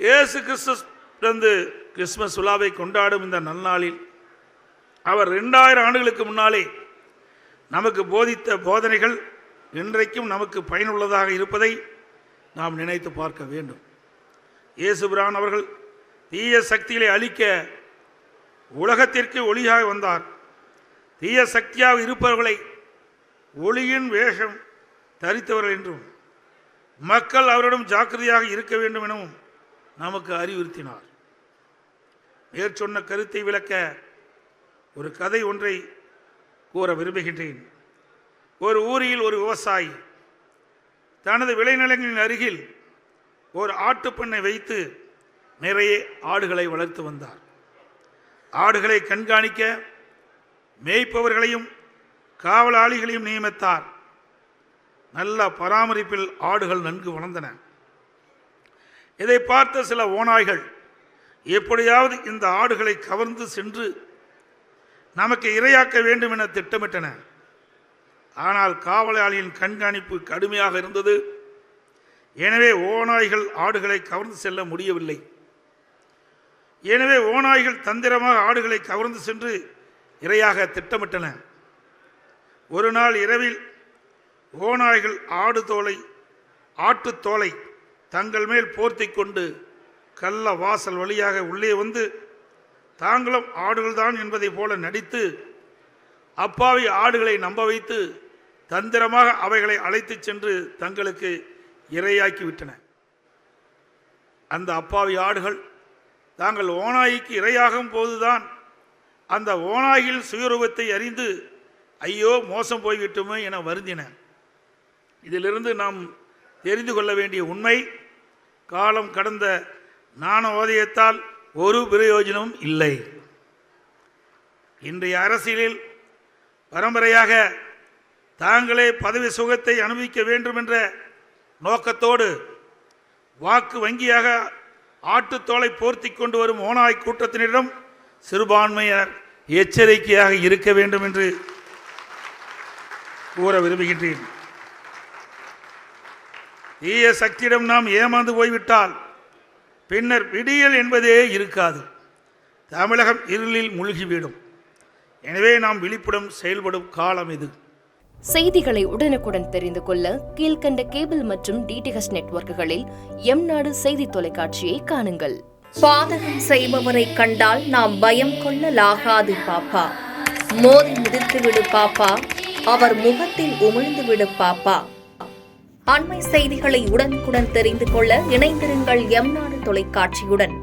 இயேசு கிறிஸ்து பிறந்து கிறிஸ்துமஸ் விழாவை கொண்டாடும் இந்த நல்நாளில் அவர் 2000 ஆண்டுகளுக்கு முன்னாலே நமக்கு போதித்த போதனைகள் இன்றைக்கும் நமக்கு பயனுள்ளதாக இருப்பதை நாம் நினைத்து பார்க்க வேண்டும். இயேசு பிரான் அவர்கள் தீய சக்திகளை அழிக்க உலகத்திற்கு ஒளியாக வந்தார். தீய சக்தியாக இருப்பவர்களை ஒளியின் வேஷம் தரித்தவர்கள் என்றும் மக்கள் அவரிடம் ஜாக்கிரதையாக இருக்க வேண்டும் எனவும் நமக்கு அறிவுறுத்தினார். மேற்சொன்ன கருத்தை விளக்க ஒரு கதை ஒன்றை கூற விரும்புகின்றேன். ஒரு ஊரில் ஒரு விவசாயி தனது விளைநிலங்களின் அருகில் ஒரு ஆட்டுப்பண்ணை வைத்து நிறைய ஆடுகளை வளர்த்து வந்தார். ஆடுகளை கண்காணிக்க மேய்ப்பவர்களையும் காவலாளிகளையும் நியமித்தார். நல்ல பராமரிப்பில் ஆடுகள் நன்கு வளர்ந்தன. இதை பார்த்த சில ஓநாய்கள் எப்படியாவது இந்த ஆடுகளை கவர்ந்து சென்று நமக்கு இரையாக்க வேண்டும் என திட்டமிட்டன. ஆனால் காவலாளியின் கண்காணிப்பு கடுமையாக இருந்தது. எனவே ஓநாய்கள் ஆடுகளை கவர்ந்து செல்ல முடியவில்லை. எனவே ஓநாய்கள் தந்திரமாக ஆடுகளை கவர்ந்து சென்று இரையாக திட்டமிட்டன. ஒரு நாள் இரவில் ஓநாய்கள் ஆட்டுத்தோலை தங்கள் மேல் போர்த்தி கொண்டு கள்ள வாசல் வழியாக உள்ளே வந்து தாங்களும் ஆடுகள்தான் என்பதை போல நடித்து அப்பாவி ஆடுகளை நம்ப வைத்து தந்திரமாக அவைகளை அழைத்து சென்று தங்களுக்கு இரையாக்கிவிட்டன. அந்த அப்பாவி ஆடுகள் தாங்கள் ஓநாய்க்கு இரையாகும் போதுதான் அந்த ஓநாய்கள் சுயரூபத்தை அறிந்து ஐயோ மோசம் போய்விட்டுமே என வருந்தின. இதிலிருந்து நாம் தெரிந்து கொள்ள வேண்டிய உண்மை, காலம் கடந்த ஞானோதயத்தால் ஒரு பிரயோஜனமும் இல்லை. இன்றைய அரசியலில் பரம்பரையாக தாங்களே பதவி சுகத்தை அனுபவிக்க வேண்டும் என்ற நோக்கத்தோடு வாக்கு வங்கியாக ஆட்டுத்தோலை போர்த்தி கொண்டு வரும் ஓநாய் கூட்டத்தினரிடம் சிறுபான்மையினர் எச்சரிக்கையாக இருக்க வேண்டும் என்று கூற விரும்புகின்றேன். தீய சக்தியிடம் நாம் ஏமாந்து போய்விட்டால் பின்னர் விடியல் என்பதே இருக்காது. தமிழகம் இருளில் மூழ்கிவிடும். எனவே நாம் விழிப்புடன் செயல்படும் காலம் இது. செய்திகளை உடனுக்குடன் தெரிந்து கொள்ள கீழ்கண்ட கேபிள் மற்றும் டிடிஹெச் நெட்வொர்க்குகளில் எம்நாடு செய்தி தொலைக்காட்சியை காணுங்கள். பாதகம் செய்பவரை கண்டால் நாம் பயம் கொள்ளலாகாது பாப்பா. மோதி மிதித்துவிடு பாப்பா, அவர் முகத்தில் உமிழ்ந்து விடு பாப்பா. அண்மை செய்திகளை உடனுக்குடன் தெரிந்து கொள்ள இணைந்திருங்கள் எம்நாடு தொலைக்காட்சியுடன்.